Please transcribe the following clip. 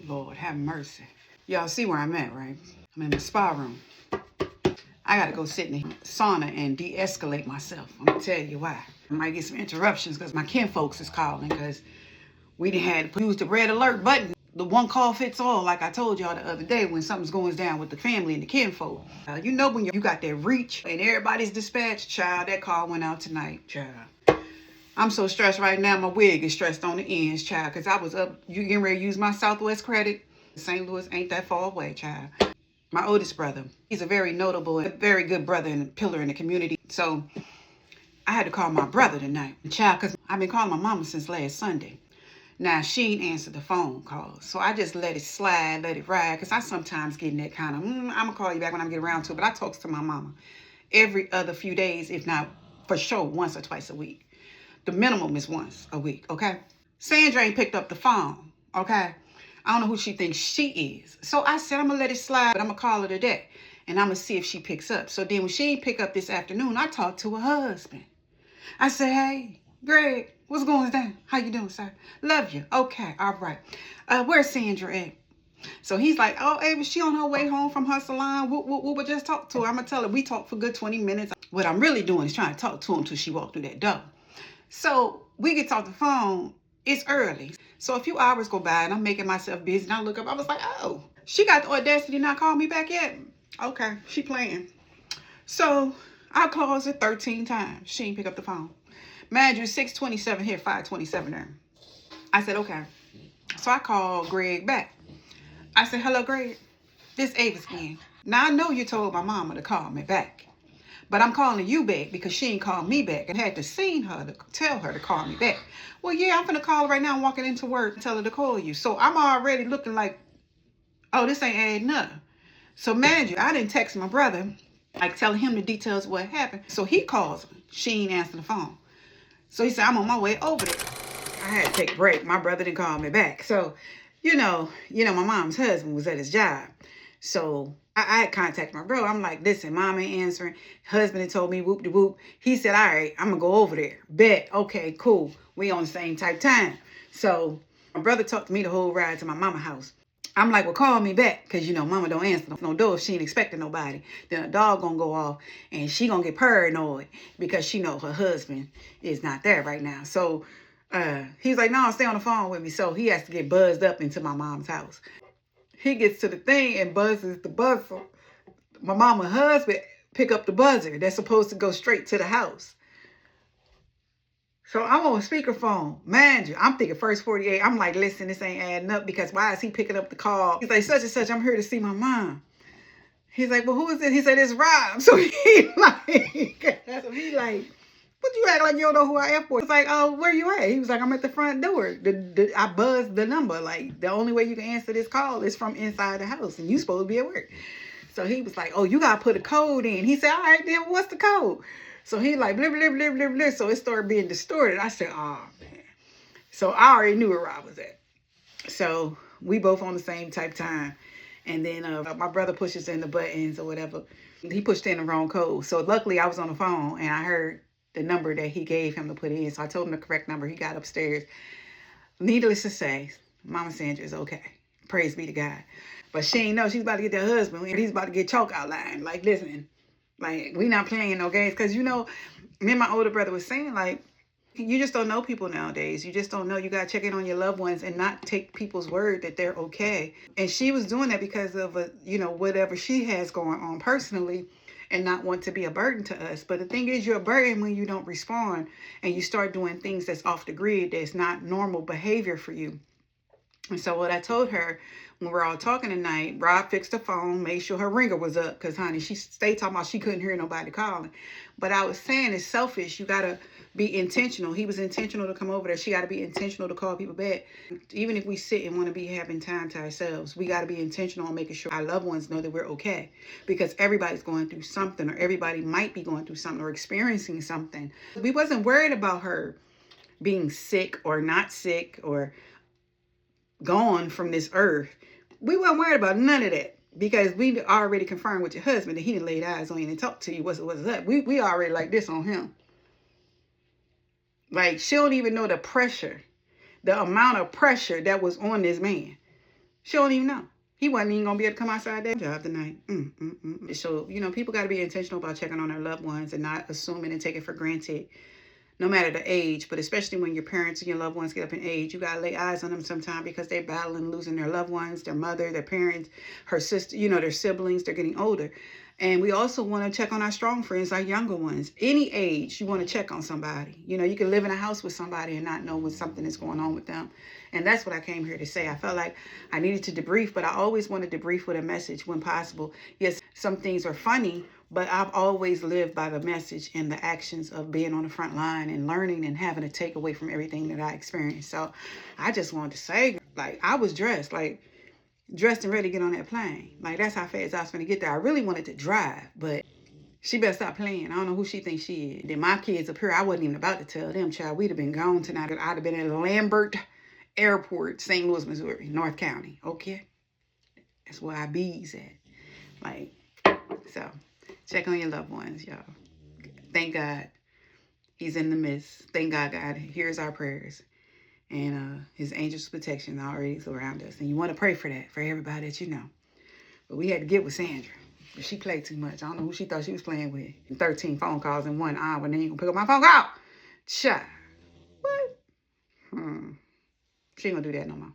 Lord, have mercy. Y'all see where I'm at, right? I'm in the spa room. I gotta go sit in the sauna and de-escalate myself. I'm gonna tell you why. I might get some interruptions because my kinfolks is calling because we done had to use the red alert button. The one call fits all, like I told y'all the other day when something's going down with the family and the kinfolk. You know when you got that reach and everybody's dispatched, child, that call went out tonight, child. I'm so stressed right now, my wig is stressed on the ends, child, because I was up, you getting ready to use my Southwest credit. St. Louis ain't that far away, child. My oldest brother, he's a very notable and very good brother and pillar in the community. So I had to call my brother tonight, child, because I've been calling my mama since last Sunday. Now, she ain't answered the phone call, so I just let it slide, let it ride, because I sometimes get in that kind of, I'm going to call you back when I get around to it, but I talk to my mama every other few days, if not for sure once or twice a week. The minimum is once a week, okay? Sandra ain't picked up the phone, okay? I don't know who she thinks she is. So I said, I'm going to let it slide, but I'm going to call her today, and I'm going to see if she picks up. So then when she ain't pick up this afternoon, I talked to her husband. I said, hey, Greg, what's going on? How you doing, sir? Love you. Okay, all right. Where's Sandra at? So he's like, oh, Ava, she on her way home from her salon. We just talk to her. I'm going to tell her we talked for a good 20 minutes. What I'm really doing is trying to talk to him until she walked through that door. So we get off the phone. It's early. So a few hours go by and I'm making myself busy. And I look up. I was like, oh, she got the audacity not call me back yet. Okay, she playing. So I called her 13 times. She ain't pick up the phone. Mind you, 627 here, 527 there. I said, okay. So I called Greg back. I said, hello, Greg. This Ava's again. Now I know you told my mama to call me back. But I'm calling you back because she ain't called me back and had to seen her to tell her to call me back. Well, yeah, I'm going to call her right now. I'm walking into work and tell her to call you. So I'm already looking like, oh, this ain't adding up. So mind you, I didn't text my brother, like telling him the details of what happened. So he calls her. She ain't answering the phone. So he said, I'm on my way over there. I had to take a break. My brother didn't call me back. So, you know, my mom's husband was at his job. So I had contacted my bro. I'm like, listen, mom ain't answering. Husband had told me whoop de whoop. He said, all right, I'm going to go over there. Bet. Okay, cool. We on the same type time. So my brother talked to me the whole ride to my mama house. I'm like, well, call me back because, mama don't answer no door if she ain't expecting nobody. Then a dog going to go off and she going to get paranoid because she know her husband is not there right now. So he's like, no, stay on the phone with me. So he has to get buzzed up into my mom's house. He gets to the thing and buzzes the buzzer. My mama's husband pick up the buzzer that's supposed to go straight to the house. So I'm on speakerphone. Mind you, I'm thinking first 48. I'm like, listen, this ain't adding up because why is he picking up the call? He's like, such and such, I'm here to see my mom. He's like, well, who is it? He said, it's Rob. So he like, what you act like you don't know who I am for? It's like, oh, where you at? He was like, I'm at the front door. I buzzed the number. Like, the only way you can answer this call is from inside the house, and you supposed to be at work. So he was like, oh, you got to put a code in. He said, all right, then what's the code? So he like, blah, blah, blah, blah, blah. So it started being distorted. I said, oh, man. So I already knew where Rob was at. So we both on the same type time. And then my brother pushes in the buttons or whatever. He pushed in the wrong code. So luckily I was on the phone and I heard the number that he gave him to put in. So I told him the correct number. He got upstairs. Needless to say, Mama Sandra is okay. Praise be to God. But she ain't know she's about to get that husband. He's about to get chalk outlined. Like, listen, like, we not playing no games. Because, me and my older brother was saying, like, you just don't know people nowadays. You just don't know. You got to check in on your loved ones and not take people's word that they're okay. And she was doing that because of, whatever she has going on personally and not want to be a burden to us. But the thing is, you're a burden when you don't respond and you start doing things that's off the grid, that's not normal behavior for you. And so what I told her when we're all talking tonight, Rob fixed the phone, made sure her ringer was up because, honey, she stayed talking about she couldn't hear nobody calling. But I was saying it's selfish. You got to be intentional. He was intentional to come over there. She got to be intentional to call people back. Even if we sit and want to be having time to ourselves, we got to be intentional on making sure our loved ones know that we're okay. Because everybody's going through something, or everybody might be going through something or experiencing something. We wasn't worried about her being sick or not sick or gone from this earth. We weren't worried about none of that because we already confirmed with your husband that he didn't lay eyes on you and talk to you. What's up? We already like this on him. Like, she don't even know the pressure, the amount of pressure that was on this man. She don't even know. He wasn't even going to be able to come outside that job tonight. So, you know, people got to be intentional about checking on their loved ones and not assuming and taking for granted, no matter the age, but especially when your parents and your loved ones get up in age, you got to lay eyes on them sometime because they're battling losing their loved ones, their mother, their parents, her sister, you know, their siblings, they're getting older. And we also want to check on our strong friends, our younger ones. Any age, you want to check on somebody. You know, you can live in a house with somebody and not know when something is going on with them. And that's what I came here to say. I felt like I needed to debrief, but I always want to debrief with a message when possible. Yes, some things are funny, but I've always lived by the message and the actions of being on the front line and learning and having a takeaway from everything that I experienced. So I just wanted to say, like, I was dressed and ready to get on that plane. Like, that's how fast I was going to get there. I really wanted to drive, but she better stop playing. I don't know who she thinks she is. Then my kids up here, I wasn't even about to tell them, child, we'd have been gone tonight. I'd have been at Lambert Airport, St. Louis, Missouri, North County. Okay? That's where I bees at. Like, so check on your loved ones, y'all. Thank God he's in the midst. Thank God God hears our prayers. And his angels' protection already around us. And you want to pray for that, for everybody that you know. But we had to get with Sandra. She played too much. I don't know who she thought she was playing with. 13 phone calls in 1 hour, and then you gonna pick up my phone call. Child. What? She ain't gonna do that no more.